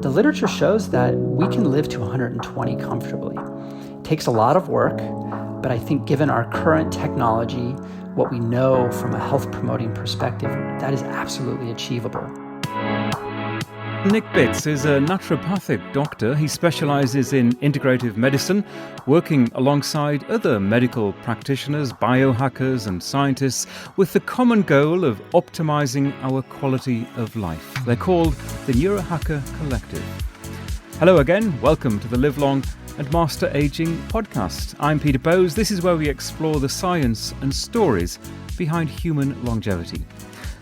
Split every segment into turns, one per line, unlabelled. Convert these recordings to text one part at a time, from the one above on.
The literature shows that we can live to 120 comfortably. It takes a lot of work, but I think given our current technology, what we know from a health-promoting perspective, that is absolutely achievable.
Nick Bitz is a naturopathic doctor. He specialises in integrative medicine, working alongside other medical practitioners, biohackers and scientists with the common goal of optimising our quality of life. They're called the Neurohacker Collective. Hello again, welcome to the Live Long and Master Aging podcast. I'm Peter Bowes. This is where we explore the science and stories behind human longevity.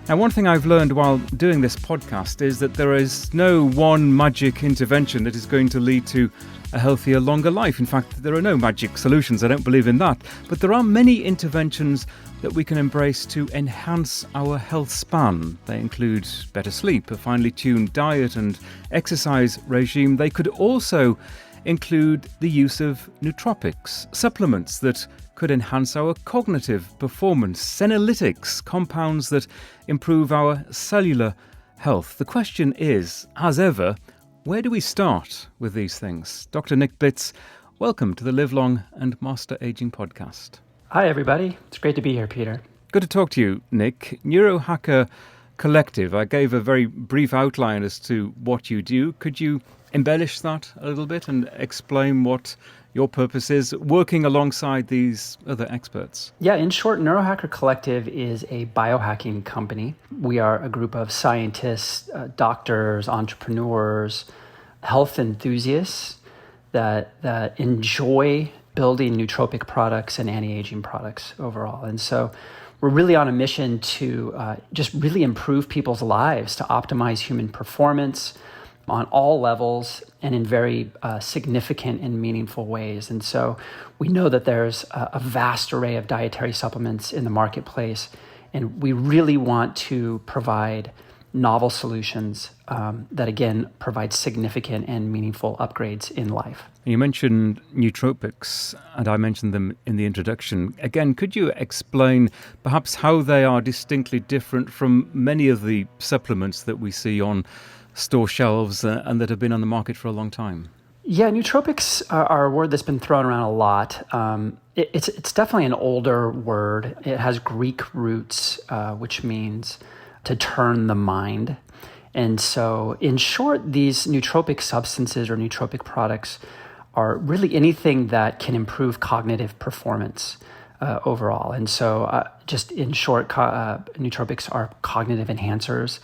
Now, one thing I've learned while doing this podcast is that there is no one magic intervention that is going to lead to a healthier, longer life. In fact, there are no magic solutions. I don't believe in that. But there are many interventions that we can embrace to enhance our health span. They include better sleep, a finely tuned diet and exercise regime. They could also include the use of nootropics, supplements that could enhance our cognitive performance, senolytics, compounds that improve our cellular health. The question is, as ever, where do we start with these things? Dr. Nick Bitz, welcome to the Live Long and Master Aging podcast.
Hi, everybody. It's great to be here, Peter.
Good to talk to you, Nick. Neurohacker Collective. I gave a very brief outline as to what you do. Could you embellish that a little bit and explain what your purpose is working alongside these other experts?
Yeah, in short, Neurohacker Collective is a biohacking company. We are a group of scientists, doctors, entrepreneurs, health enthusiasts that enjoy building nootropic products and anti-aging products overall. And so we're really on a mission to just really improve people's lives, to optimize human performance on all levels and in very significant and meaningful ways. And so we know that there's a vast array of dietary supplements in the marketplace, and we really want to provide novel solutions that, again, provide significant and meaningful upgrades in life.
You mentioned nootropics, and I mentioned them in the introduction. Again, could you explain perhaps how they are distinctly different from many of the supplements that we see on store shelves and that have been on the market for a long time?
Yeah, nootropics are a word that's been thrown around a lot. It's definitely an older word. It has Greek roots, which means to turn the mind. And so, in short, these nootropic substances or nootropic products are really anything that can improve cognitive performance overall. And so, just in short, nootropics are cognitive enhancers.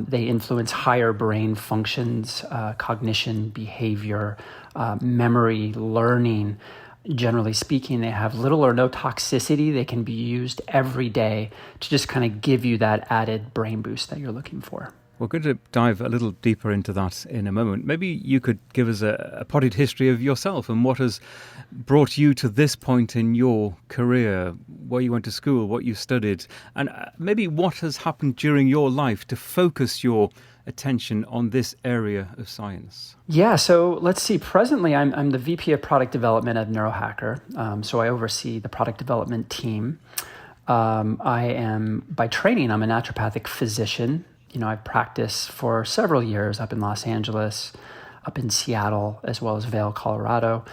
They influence higher brain functions, cognition, behavior, memory, learning. Generally speaking, they have little or no toxicity. They can be used every day to just kind of give you that added brain boost that you're looking for.
We're going to dive a little deeper into that in a moment. Maybe you could give us a potted history of yourself and what has brought you to this point in your career, where you went to school, what you studied, and maybe what has happened during your life to focus your attention on this area of science.
Yeah, so let's see. Presently, I'm the VP of Product Development at Neurohacker, so I oversee the product development team. I am, by training, I'm a naturopathic physician. You know, I've practiced for several years up in Los Angeles, up in Seattle, as well as Vail, Colorado.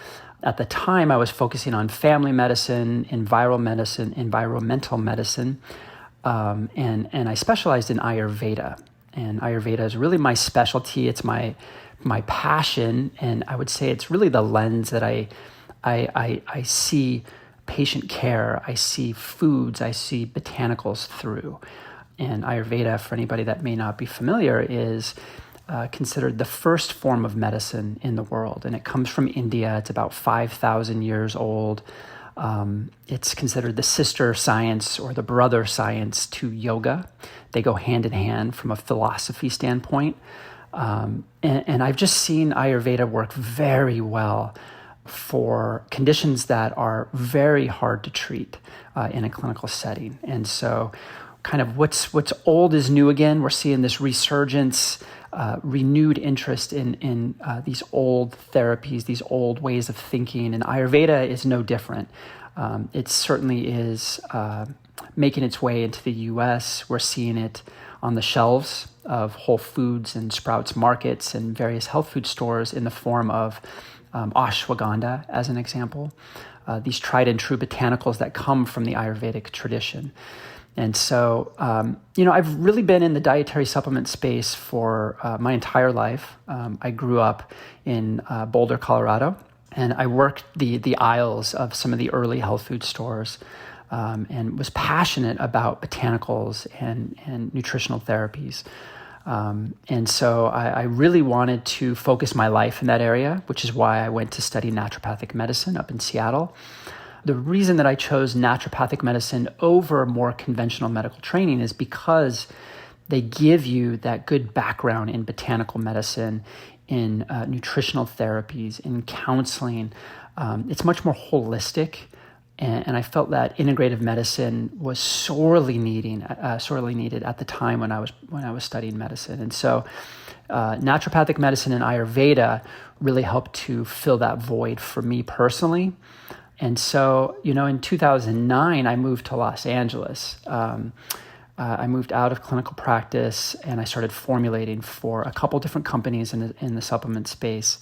At the time, I was focusing on family medicine, environmental medicine, and I specialized in Ayurveda. And Ayurveda is really my specialty. It's my passion, and I would say it's really the lens that I see patient care, I see foods, I see botanicals through. And Ayurveda, for anybody that may not be familiar, is considered the first form of medicine in the world. And it comes from India. It's about 5,000 years old. It's considered the sister science or the brother science to yoga. They go hand in hand from a philosophy standpoint. And I've just seen Ayurveda work very well for conditions that are very hard to treat in a clinical setting. And so kind of what's old is new again. We're seeing this resurgence, renewed interest in these old therapies, these old ways of thinking, and Ayurveda is no different. It certainly is making its way into the U.S. We're seeing it on the shelves of Whole Foods and Sprouts markets and various health food stores in the form of ashwagandha, as an example. These tried and true botanicals that come from the Ayurvedic tradition. And so, I've really been in the dietary supplement space for my entire life. I grew up in Boulder, Colorado, and I worked the aisles of some of the early health food stores, and was passionate about botanicals and nutritional therapies. And so I really wanted to focus my life in that area, which is why I went to study naturopathic medicine up in Seattle. The reason that I chose naturopathic medicine over more conventional medical training is because they give you that good background in botanical medicine, in nutritional therapies, in counseling. It's much more holistic. And I felt that integrative medicine was sorely needed at the time when I was studying medicine. And so naturopathic medicine and Ayurveda really helped to fill that void for me personally. And so, in 2009, I moved to Los Angeles. I moved out of clinical practice and I started formulating for a couple different companies in the supplement space.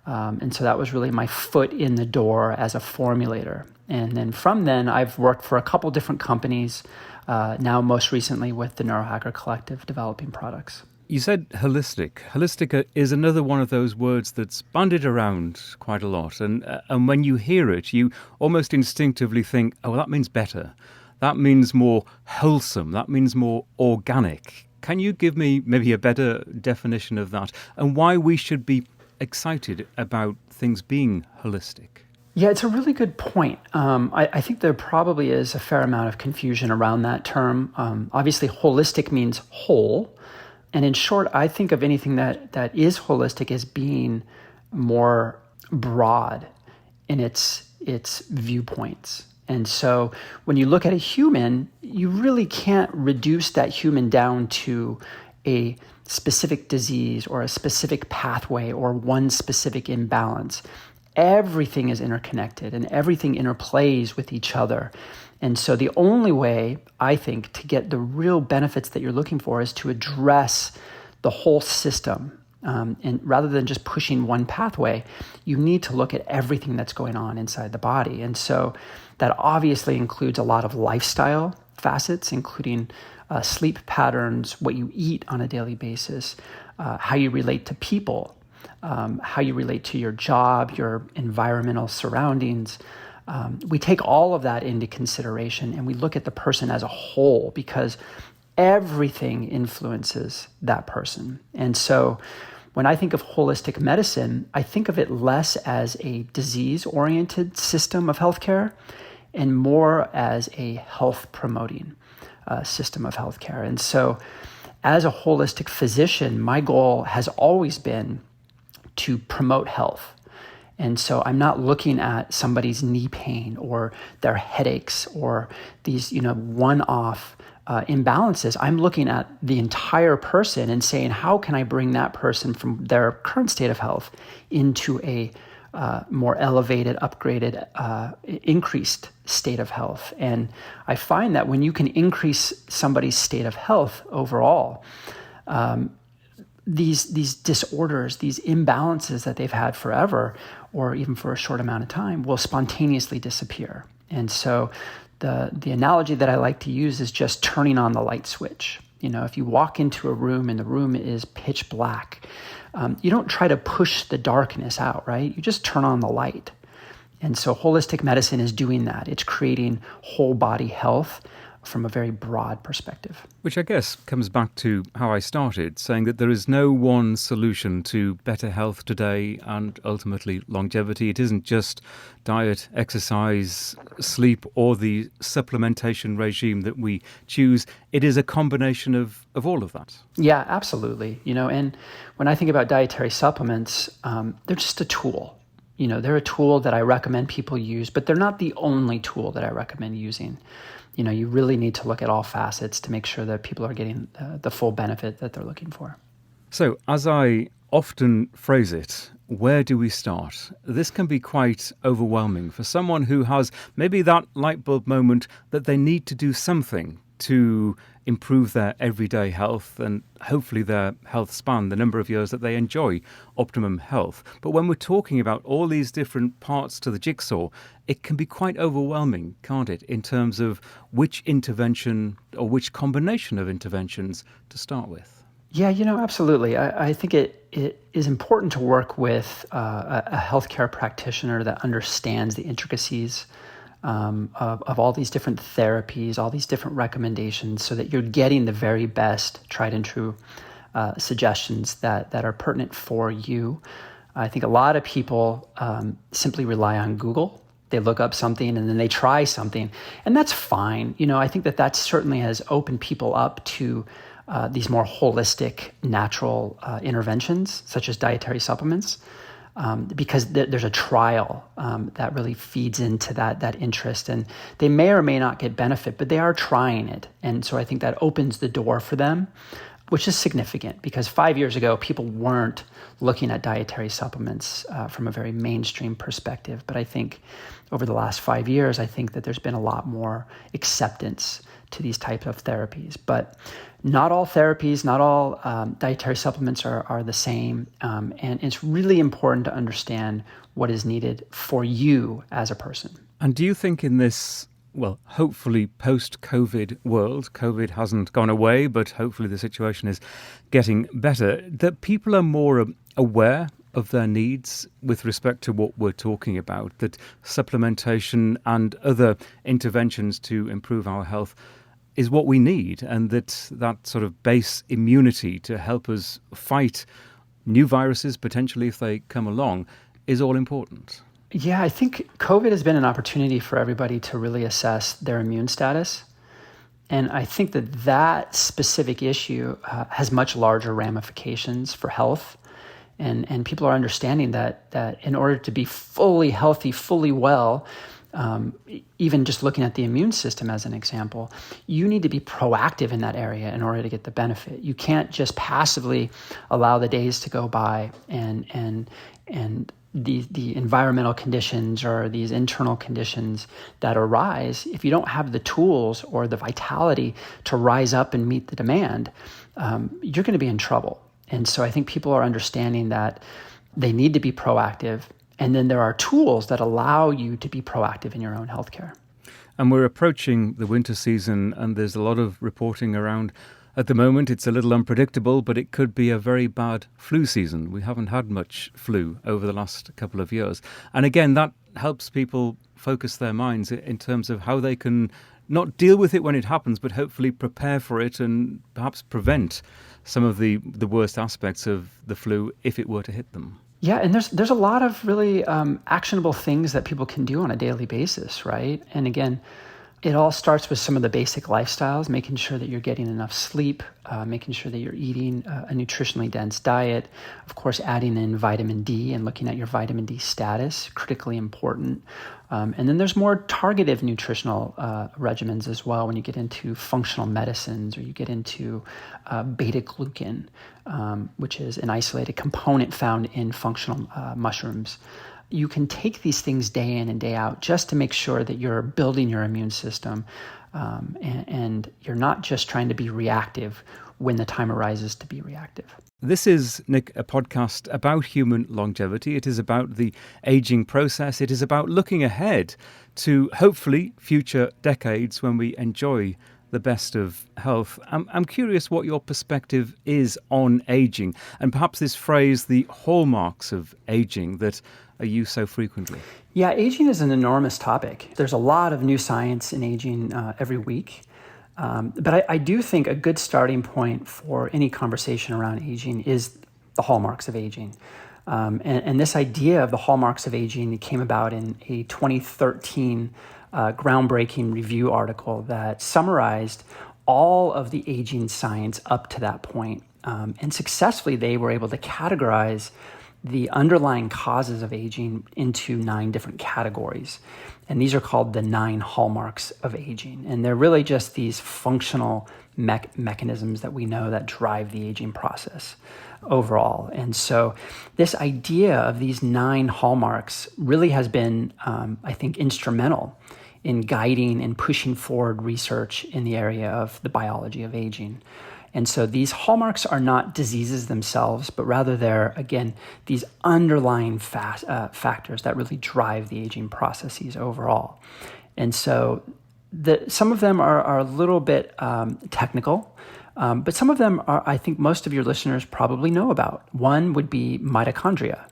And so that was really my foot in the door as a formulator. And then from then, I've worked for a couple different companies, now most recently with the Neurohacker Collective, developing products.
You said holistic. Holistic is another one of those words that's bandied around quite a lot. And when you hear it, you almost instinctively think, oh, well, that means better. That means more wholesome. That means more organic. Can you give me maybe a better definition of that and why we should be excited about things being holistic?
Yeah, it's a really good point. I think there probably is a fair amount of confusion around that term. Obviously, holistic means whole. And in short, I think of anything that is holistic as being more broad in its viewpoints. And so when you look at a human, you really can't reduce that human down to a specific disease or a specific pathway or one specific imbalance. Everything is interconnected and everything interplays with each other. And so the only way, I think, to get the real benefits that you're looking for is to address the whole system. And rather than just pushing one pathway, you need to look at everything that's going on inside the body. And so that obviously includes a lot of lifestyle facets, including sleep patterns, what you eat on a daily basis, how you relate to people, how you relate to your job, your environmental surroundings. We take all of that into consideration and we look at the person as a whole because everything influences that person. And so when I think of holistic medicine, I think of it less as a disease-oriented system of healthcare and more as a health-promoting system of healthcare. And so as a holistic physician, my goal has always been to promote health. And so I'm not looking at somebody's knee pain or their headaches or these, one-off imbalances. I'm looking at the entire person and saying, how can I bring that person from their current state of health into a more elevated, upgraded, increased state of health? And I find that when you can increase somebody's state of health overall, these disorders, these imbalances that they've had forever, or even for a short amount of time, will spontaneously disappear. And so the analogy that I like to use is just turning on the light switch. If you walk into a room and the room is pitch black, you don't try to push the darkness out, right? You just turn on the light. And so holistic medicine is doing that. It's creating whole body health from a very broad perspective.
Which I guess comes back to how I started, saying that there is no one solution to better health today and ultimately longevity. It isn't just diet, exercise, sleep, or the supplementation regime that we choose. It is a combination of all of that.
Yeah, absolutely. And when I think about dietary supplements, they're just a tool. They're a tool that I recommend people use, but they're not the only tool that I recommend using. You really need to look at all facets to make sure that people are getting the full benefit that they're looking for.
So, as I often phrase it, where do we start? This can be quite overwhelming for someone who has maybe that light bulb moment that they need to do something to improve their everyday health and hopefully their health span, the number of years that they enjoy optimum health. But when we're talking about all these different parts to the jigsaw, it can be quite overwhelming, can't it, in terms of which intervention or which combination of interventions to start with?
Yeah, absolutely. I think it is important to work with a healthcare practitioner that understands the intricacies of all these different therapies, all these different recommendations, so that you're getting the very best tried and true suggestions that are pertinent for you. I think a lot of people simply rely on Google. They look up something and then they try something, and that's fine. I think that certainly has opened people up to these more holistic, natural interventions, such as dietary supplements, because there's a trial that really feeds into that interest. And they may or may not get benefit, but they are trying it. And so I think that opens the door for them, which is significant, because 5 years ago, people weren't looking at dietary supplements from a very mainstream perspective. But I think over the last 5 years, I think that there's been a lot more acceptance to these types of therapies. But not all therapies, not all dietary supplements are the same. And it's really important to understand what is needed for you as a person.
And do you think in this, well, hopefully post-COVID world, COVID hasn't gone away, but hopefully the situation is getting better, that people are more aware of their needs with respect to what we're talking about, that supplementation and other interventions to improve our health is what we need, and that sort of base immunity to help us fight new viruses, potentially if they come along, is all important?
Yeah, I think COVID has been an opportunity for everybody to really assess their immune status. And I think that specific issue has much larger ramifications for health. And people are understanding that in order to be fully healthy, fully well, even just looking at the immune system as an example, you need to be proactive in that area in order to get the benefit. You can't just passively allow the days to go by and the environmental conditions or these internal conditions that arise. If you don't have the tools or the vitality to rise up and meet the demand, you're going to be in trouble. And so I think people are understanding that they need to be proactive. And then there are tools that allow you to be proactive in your own healthcare.
And we're approaching the winter season, and there's a lot of reporting around. At the moment, it's a little unpredictable, but it could be a very bad flu season. We haven't had much flu over the last couple of years. And again, that helps people focus their minds in terms of how they can not deal with it when it happens, but hopefully prepare for it and perhaps prevent some of the worst aspects of the flu if it were to hit them.
Yeah, and there's a lot of really actionable things that people can do on a daily basis, right? And again, it all starts with some of the basic lifestyles, making sure that you're getting enough sleep, making sure that you're eating a nutritionally dense diet, of course, adding in vitamin D and looking at your vitamin D status, critically important. And then there's more targeted nutritional regimens as well when you get into functional medicines or you get into beta-glucan, which is an isolated component found in functional mushrooms. You can take these things day in and day out just to make sure that you're building your immune system and you're not just trying to be reactive when the time arises to be reactive.
This is, Nick, a podcast about human longevity. It is about the aging process. It is about looking ahead to hopefully future decades when we enjoy the best of health. I'm curious what your perspective is on aging, and perhaps this phrase, the hallmarks of aging, that are used so frequently.
Yeah, aging is an enormous topic. There's a lot of new science in aging every week. But I do think a good starting point for any conversation around aging is the hallmarks of aging. And this idea of the hallmarks of aging came about in a 2013 groundbreaking review article that summarized all of the aging science up to that point. And successfully, they were able to categorize the underlying causes of aging into 9 different categories. And these are called the 9 hallmarks of aging. And they're really just these functional mechanisms that we know that drive the aging process overall. And so this idea of these 9 hallmarks really has been, I think, instrumental in guiding and pushing forward research in the area of the biology of aging. And so these hallmarks are not diseases themselves, but rather they're, again, these underlying factors that really drive the aging processes overall. And so some of them are a little bit technical, but some of them are, I think most of your listeners probably know about. One would be mitochondria.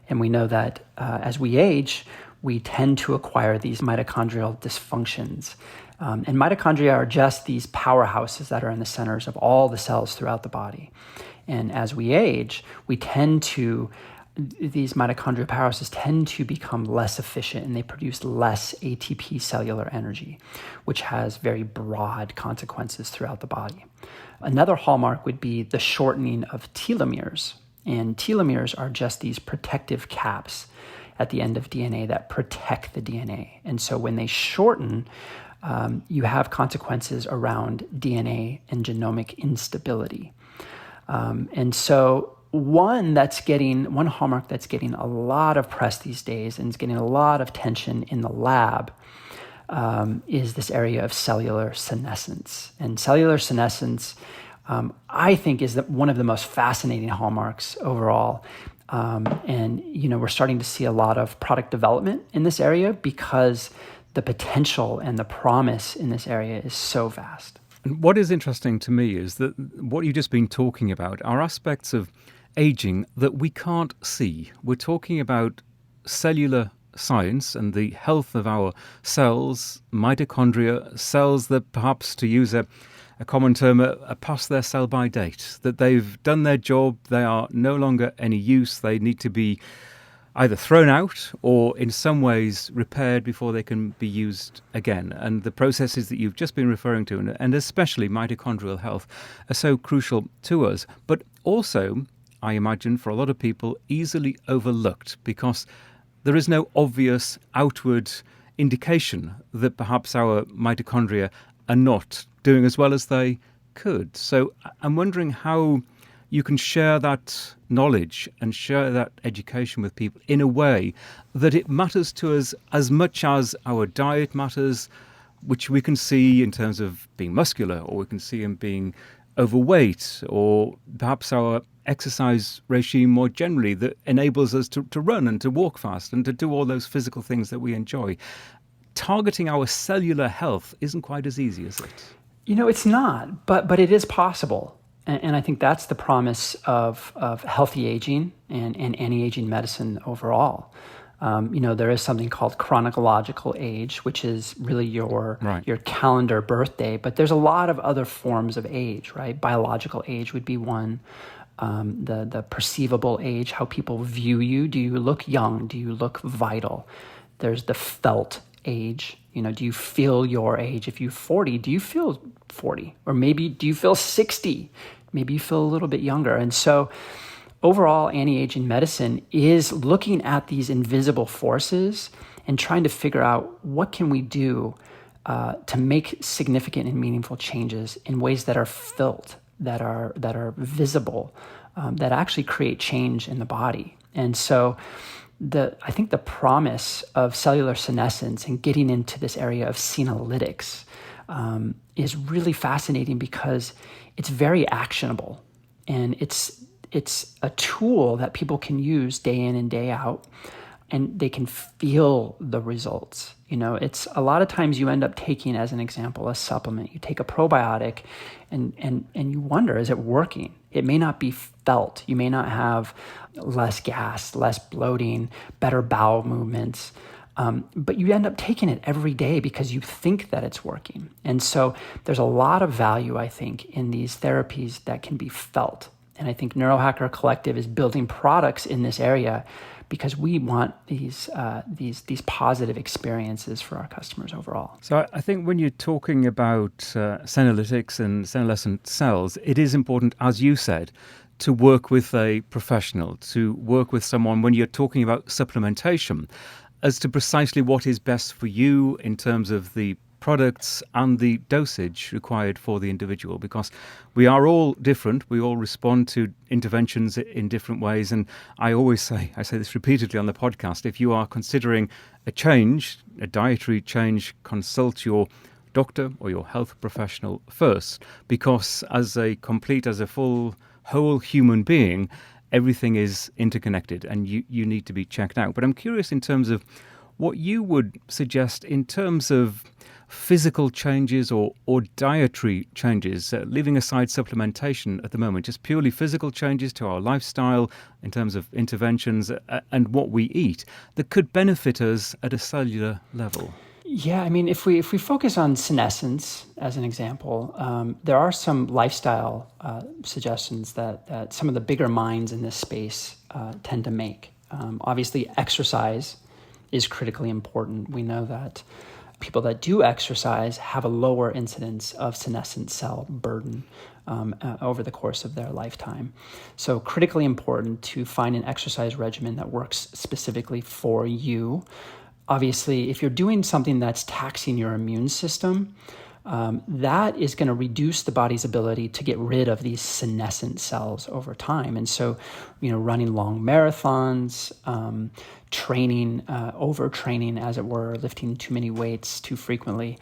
And we know that as we age, we tend to acquire these mitochondrial dysfunctions. And mitochondria are just these powerhouses that are in the centers of all the cells throughout the body. And as we age, these mitochondrial powerhouses tend to become less efficient, and they produce less ATP cellular energy, which has very broad consequences throughout the body. Another hallmark would be the shortening of telomeres. And telomeres are just these protective caps at the end of DNA that protect the DNA. And so when they shorten, you have consequences around DNA and genomic instability. And so one hallmark that's getting a lot of press these days and is getting a lot of attention in the lab is this area of cellular senescence. And cellular senescence, I think, is one of the most fascinating hallmarks overall. And we're starting to see a lot of product development in this area because the potential and the promise in this area is so vast.
And what is interesting to me is that what you've just been talking about are aspects of aging that we can't see. We're talking about cellular science and the health of our cells, mitochondria, cells that perhaps, to use a common term, are past their sell-by date, that they've done their job, they are no longer any use, they need to be either thrown out or in some ways repaired before they can be used again. And the processes that you've just been referring to, and especially mitochondrial health, are so crucial to us. But also, I imagine, for a lot of people, easily overlooked because there is no obvious outward indication that perhaps our mitochondria are not doing as well as they could. So I'm wondering how you can share that knowledge and share that education with people in a way that it matters to us as much as our diet matters, which we can see in terms of being muscular, or we can see in being overweight, or perhaps our exercise regime more generally that enables us to run and to walk fast and to do all those physical things that we enjoy. Targeting our cellular health isn't quite as easy, is it?
It's not, but it is possible. And I think that's the promise of healthy aging and anti-aging medicine overall. There is something called chronological age, which is really your calendar birthday. But there's a lot of other forms of age, right? Biological age would be one. The perceivable age, how people view you. Do you look young? Do you look vital? There's the felt age. Do you feel your age? If you're 40, do you feel 40? Or maybe do you feel 60? Maybe you feel a little bit younger. And so overall, anti-aging medicine is looking at these invisible forces and trying to figure out what can we do to make significant and meaningful changes in ways that are felt, that are visible, that actually create change in the body. And so I think the promise of cellular senescence and getting into this area of senolytics is really fascinating because it's very actionable, and it's a tool that people can use day in and day out, and they can feel the results. It's a lot of times you end up taking, as an example, a supplement. You take a probiotic and you wonder, is it working? It may not be felt. You may not have less gas, less bloating, better bowel movements. But you end up taking it every day because you think that it's working. And so there's a lot of value, I think, in these therapies that can be felt. And I think Neurohacker Collective is building products in this area because we want these positive experiences for our customers overall.
So I think when you're talking about senolytics and senescent cells, it is important, as you said, to work with a professional, to work with someone when you're talking about supplementation, as to precisely what is best for you in terms of the products and the dosage required for the individual? Because we are all different. We all respond to interventions in different ways. And I say this repeatedly on the podcast, if you are considering a change, a dietary change, consult your doctor or your health professional first, because as a full, whole human being, everything is interconnected and you need to be checked out. But I'm curious in terms of what you would suggest in terms of physical changes or dietary changes, leaving aside supplementation at the moment, just purely physical changes to our lifestyle in terms of interventions and what we eat that could benefit us at a cellular level.
Yeah, I mean, if we focus on senescence as an example, there are some lifestyle suggestions that some of the bigger minds in this space tend to make. Obviously, exercise is critically important. We know that people that do exercise have a lower incidence of senescent cell burden over the course of their lifetime. So critically important to find an exercise regimen that works specifically for you. Obviously, if you're doing something that's taxing your immune system, that is going to reduce the body's ability to get rid of these senescent cells over time. And so, running long marathons, training, overtraining, as it were, lifting too many weights too frequently,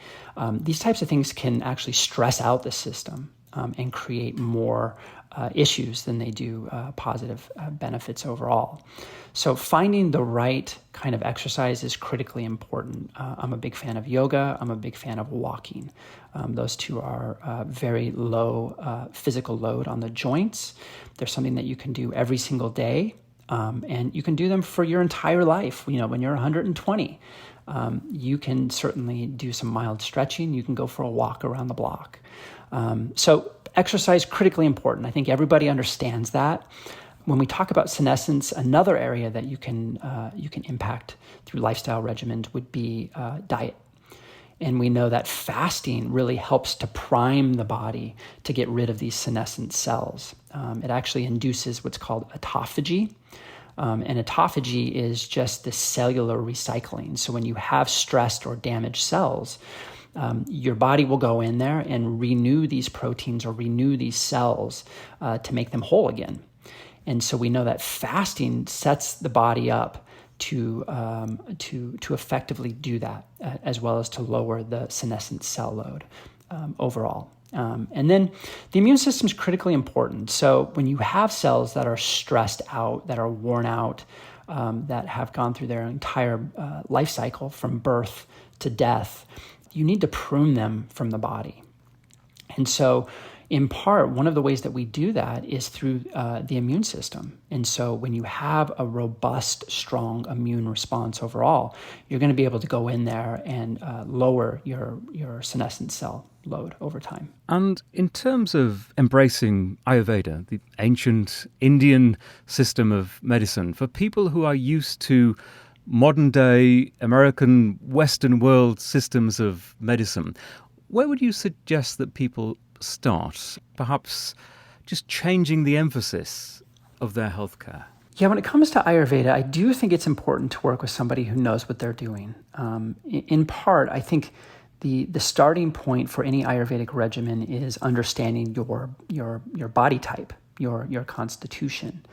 these types of things can actually stress out the system and create more issues than they do positive benefits overall. So finding the right kind of exercise is critically important. I'm a big fan of yoga. I'm a big fan of walking. Those two are very low physical load on the joints. They're something that you can do every single day, and you can do them for your entire life. When you're 120, you can certainly do some mild stretching. You can go for a walk around the block. So exercise, critically important. I think everybody understands that. When we talk about senescence, another area that you can impact through lifestyle regimens would be diet. And we know that fasting really helps to prime the body to get rid of these senescent cells. It actually induces what's called autophagy. And autophagy is just the cellular recycling. So when you have stressed or damaged cells, your body will go in there and renew these proteins or renew these cells to make them whole again. And so we know that fasting sets the body up to effectively do that, as well as to lower the senescent cell load overall. And then the immune system is critically important. So when you have cells that are stressed out, that are worn out, that have gone through their entire life cycle from birth to death, you need to prune them from the body. And so in part, one of the ways that we do that is through the immune system. And so when you have a robust, strong immune response overall, you're going to be able to go in there and lower your senescent cell load over time.
And in terms of embracing Ayurveda, the ancient Indian system of medicine, for people who are used to modern-day American Western world systems of medicine, where would you suggest that people start? Perhaps just changing the emphasis of their healthcare?
Yeah, when it comes to Ayurveda, I do think it's important to work with somebody who knows what they're doing. In part, I think the starting point for any Ayurvedic regimen is understanding your body type, your constitution.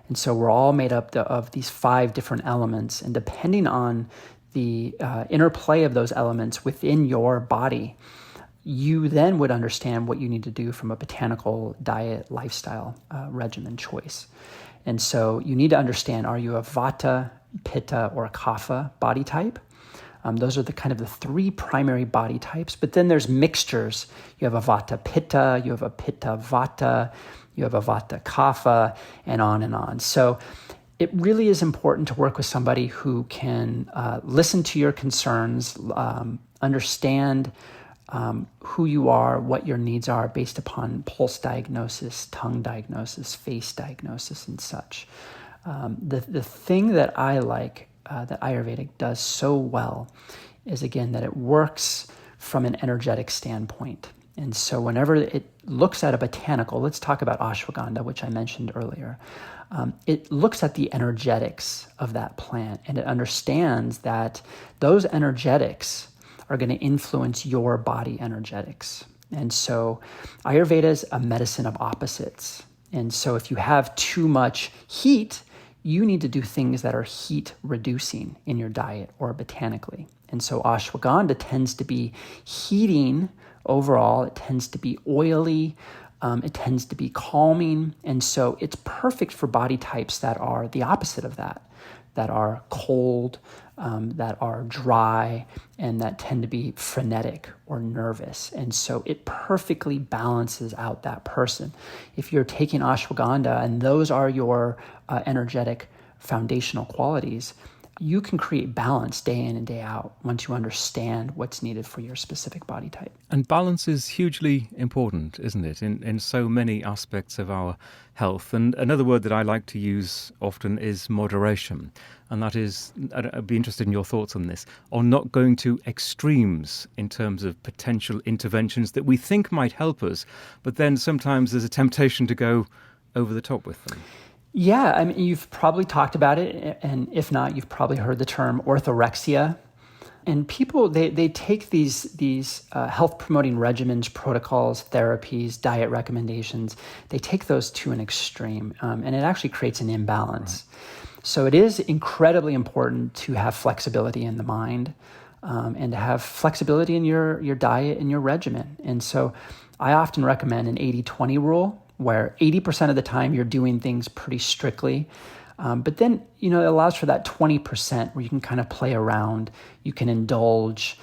And so we're all made up of these 5 different elements, and depending on the interplay of those elements within your body, you then would understand what you need to do from a botanical diet lifestyle regimen choice. And so you need to understand, are you a Vata, Pitta, or a Kapha body type? Those are the 3 primary body types, but then there's mixtures. You have a Vata Pitta, you have a Pitta Vata, you have a Vata Kapha, and on and on. So it really is important to work with somebody who can listen to your concerns, understand who you are, what your needs are based upon pulse diagnosis, tongue diagnosis, face diagnosis, and such. The thing that I like that Ayurvedic does so well is, again, that it works from an energetic standpoint. And so whenever it looks at a botanical, let's talk about ashwagandha, which I mentioned earlier. It looks at the energetics of that plant, and it understands that those energetics are going to influence your body energetics. And so Ayurveda is a medicine of opposites. And so if you have too much heat, you need to do things that are heat reducing in your diet or botanically. And so ashwagandha tends to be heating overall. It tends to be oily. It tends to be calming. And so it's perfect for body types that are the opposite of that are cold, that are dry, and that tend to be frenetic or nervous. And so it perfectly balances out that person. If you're taking ashwagandha and those are your energetic foundational qualities, you can create balance day in and day out once you understand what's needed for your specific body type.
And balance is hugely important, isn't it, in so many aspects of our health. And another word that I like to use often is moderation. And that is, I'd be interested in your thoughts on this, on not going to extremes in terms of potential interventions that we think might help us, but then sometimes there's a temptation to go over the top with them.
Yeah, I mean, you've probably talked about it, and if not, you've probably heard the term orthorexia. And people, they take these health-promoting regimens, protocols, therapies, diet recommendations, they take those to an extreme, and it actually creates an imbalance. Right. So it is incredibly important to have flexibility in the mind, and to have flexibility in your diet and your regimen. And so I often recommend an 80-20 rule, where 80% of the time you're doing things pretty strictly. But then, it allows for that 20% where you can kind of play around, you can indulge,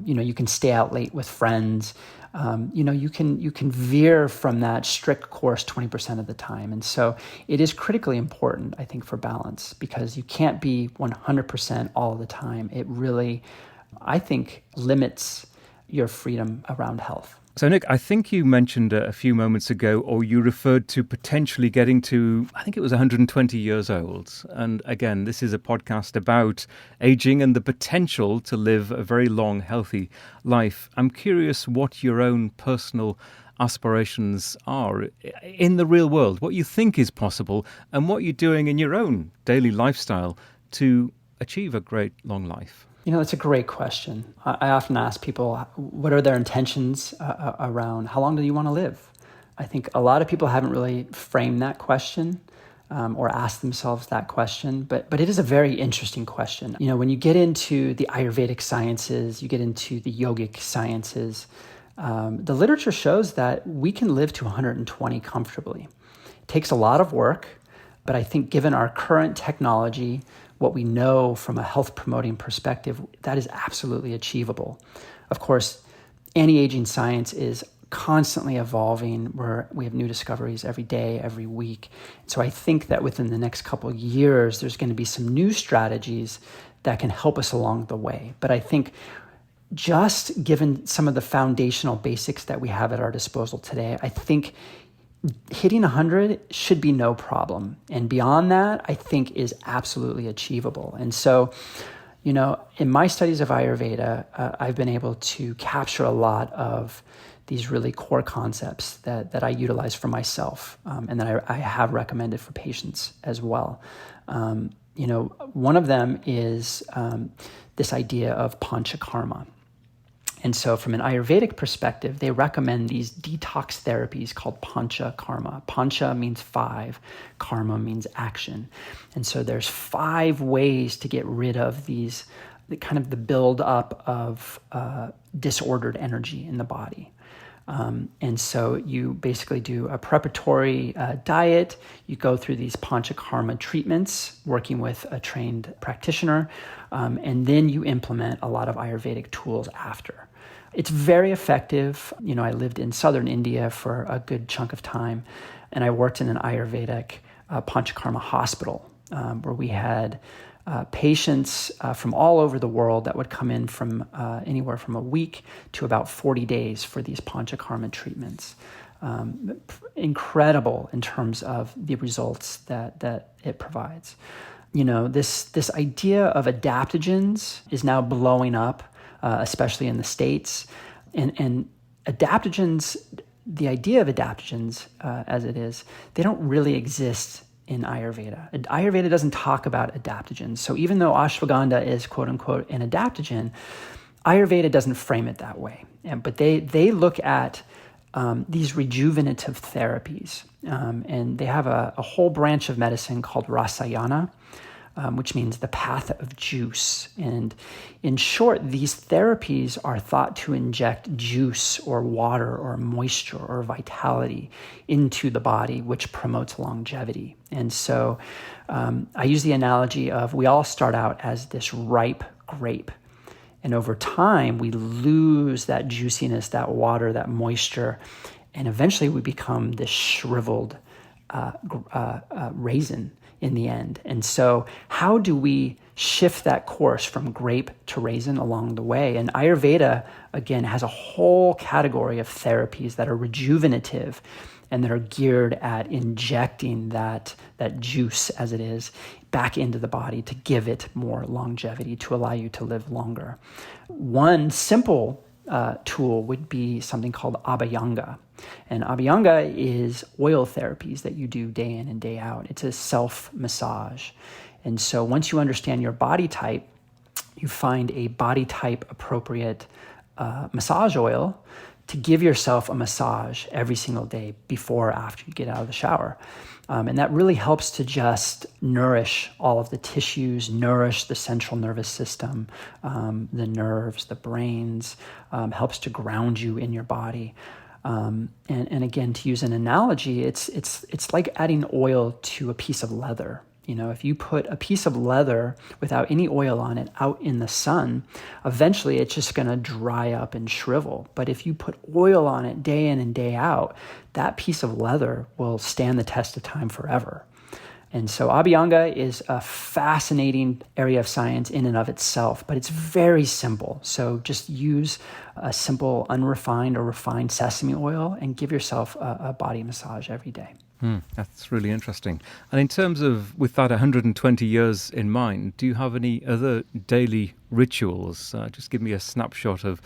you can stay out late with friends, you can veer from that strict course 20% of the time. And so it is critically important, I think, for balance, because you can't be 100% all the time. It really, I think, limits your freedom around health.
So, Nick, I think you mentioned a few moments ago, or you referred to potentially getting to, I think it was 120 years old. And again, this is a podcast about aging and the potential to live a very long, healthy life. I'm curious what your own personal aspirations are in the real world, what you think is possible, and what you're doing in your own daily lifestyle to achieve a great long life.
That's a great question. I often ask people, what are their intentions around how long do you want to live? I think a lot of people haven't really framed that question or asked themselves that question, but it is a very interesting question. When you get into the Ayurvedic sciences, you get into the yogic sciences, the literature shows that we can live to 120 comfortably. It takes a lot of work, but I think given our current technology, what we know from a health promoting perspective, that is absolutely achievable. Of course, anti-aging science is constantly evolving, where we have new discoveries every day, every week. So I think that within the next couple of years, there's going to be some new strategies that can help us along the way. But I think just given some of the foundational basics that we have at our disposal today, I think hitting 100 should be no problem. And beyond that, I think is absolutely achievable. And so, in my studies of Ayurveda, I've been able to capture a lot of these really core concepts that I utilize for myself, and that I have recommended for patients as well. One of them is this idea of panchakarma. And so from an Ayurvedic perspective, they recommend these detox therapies called panchakarma. Pancha means 5, karma means action. And so there's 5 ways to get rid of the build up of disordered energy in the body. And so you basically do a preparatory diet. You go through these panchakarma treatments, working with a trained practitioner, and then you implement a lot of Ayurvedic tools after. It's very effective. I lived in southern India for a good chunk of time, and I worked in an Ayurvedic panchakarma hospital where we had patients from all over the world that would come in from anywhere from a week to about 40 days for these panchakarma treatments. Incredible in terms of the results that it provides. This idea of adaptogens is now blowing up, especially in the States. And adaptogens, the idea of adaptogens as it is, they don't really exist in Ayurveda. Ayurveda doesn't talk about adaptogens. So even though ashwagandha is quote unquote an adaptogen, Ayurveda doesn't frame it that way, but they look at these rejuvenative therapies, and they have a whole branch of medicine called rasayana, which means the path of juice. And in short, these therapies are thought to inject juice or water or moisture or vitality into the body, which promotes longevity. And so I use the analogy of we all start out as this ripe grape. And over time, we lose that juiciness, that water, that moisture, and eventually we become this shriveled raisin in the end. And so how do we shift that course from grape to raisin along the way? And Ayurveda, again, has a whole category of therapies that are rejuvenative and that are geared at injecting that juice, as it is, back into the body to give it more longevity, to allow you to live longer. One simple tool would be something called abhyanga. And abhyanga is oil therapies that you do day in and day out. It's a self-massage. And so once you understand your body type, you find a body type appropriate massage oil to give yourself a massage every single day before or after you get out of the shower. And that really helps to just nourish all of the tissues, nourish the central nervous system, the nerves, the brains, helps to ground you in your body. And again, to use an analogy, it's like adding oil to a piece of leather. You know, if you put a piece of leather without any oil on it out in the sun, eventually it's just going to dry up and shrivel. But if you put oil on it day in and day out, that piece of leather will stand the test of time forever. And so Abhyanga is a fascinating area of science in and of itself, but it's very simple. So just use a simple unrefined or refined sesame oil and give yourself a body massage every day.
That's really interesting. And in terms of, with that 120 years in mind, do you have any other daily rituals? Just give me a snapshot of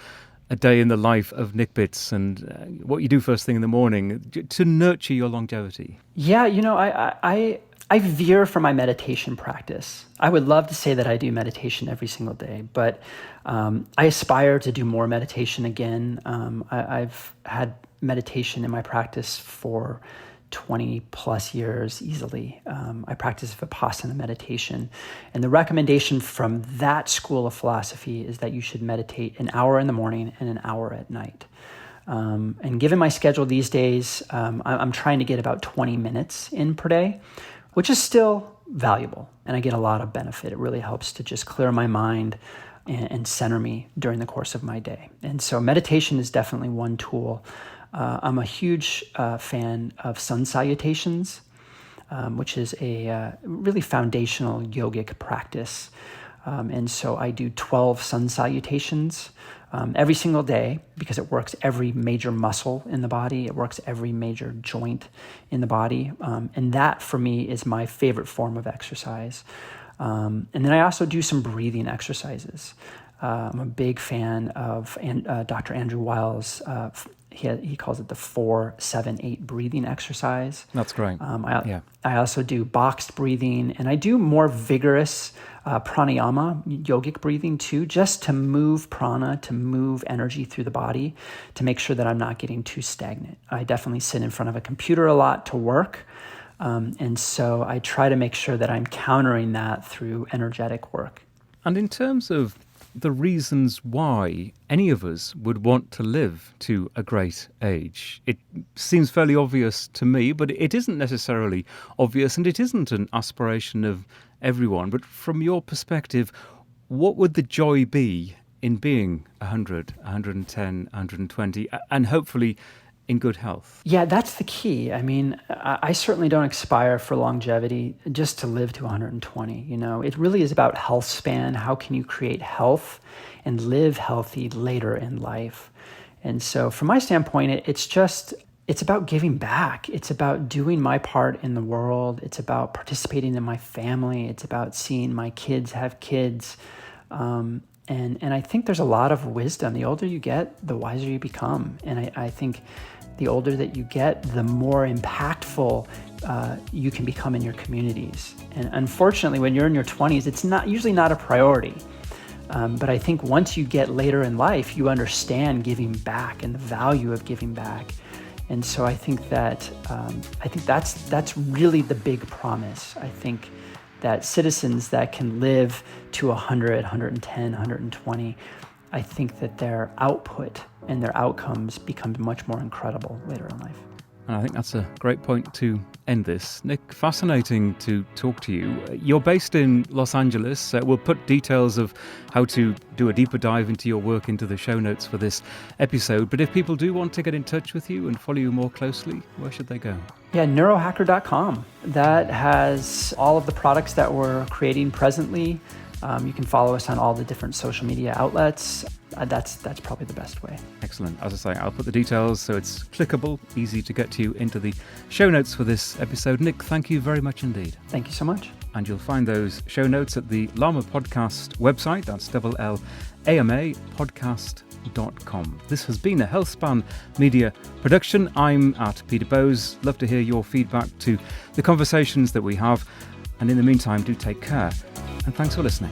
a day in the life of Nick Bitz and what you do first thing in the morning to nurture your longevity.
Yeah, you know, I veer from my meditation practice. I would love to say that I do meditation every single day, but I aspire to do more meditation again. I've had meditation in my practice for 20 plus years easily. I practice Vipassana meditation. And the recommendation from that school of philosophy is that you should meditate an hour in the morning and an hour at night. And given my schedule these days, I'm trying to get about 20 minutes in per day, which is still valuable. And I get a lot of benefit. It really helps to just clear my mind and center me during the course of my day. And so meditation is definitely one tool. I'm a huge fan of sun salutations, which is a really foundational yogic practice. And so I do 12 sun salutations every single day because it works every major muscle in the body. It works every major joint in the body. And that, for me, is my favorite form of exercise. And then I also do some breathing exercises. I'm a big fan of Dr. Andrew Weil's he calls it the 4-7-8 breathing exercise.
That's great.
I also do boxed breathing, and I do more vigorous pranayama, yogic breathing too, just to move prana, to move energy through the body, to make sure that I'm not getting too stagnant. I definitely sit in front of a computer a lot to work, and so I try to make sure that I'm countering that through energetic work.
And in terms of the reasons why any of us would want to live to a great age. It seems fairly obvious to me, but it isn't necessarily obvious, and it isn't an aspiration of everyone. But from your perspective, what would the joy be in being 100, 110, 120, and hopefully in good health?
Yeah, that's the key. I mean, I certainly don't aspire for longevity just to live to 120. You know, it really is about health span. How can you create health and live healthy later in life? And so from my standpoint, it's about giving back. It's about doing my part in the world. It's about participating in my family. It's about seeing my kids have kids. And I think there's a lot of wisdom. The older you get, the wiser you become. And I think the older that you get, the more impactful you can become in your communities. And unfortunately, when you're in your 20s, it's usually not a priority. But I think once you get later in life, you understand giving back and the value of giving back. And so I think that's really the big promise. I think that citizens that can live to 100, 110, 120, I think that their output and their outcomes become much more incredible later in life.
And I think that's a great point to end this. Nick, fascinating to talk to you. You're based in Los Angeles. We'll put details of how to do a deeper dive into your work into the show notes for this episode. But if people do want to get in touch with you and follow you more closely, where should they go?
Yeah, neurohacker.com. That has all of the products that we're creating presently. You can follow us on all the different social media outlets. That's probably the best way.
Excellent. As I say, I'll put the details so it's clickable, easy to get you into the show notes for this episode. Nick, thank you very much indeed.
Thank you so much.
And you'll find those show notes at the Llama Podcast website. That's LLAMA podcast.com. This has been a HealthSpan Media production. I'm at Peter Bowes. Love to hear your feedback to the conversations that we have. And in the meantime, do take care. And thanks for listening.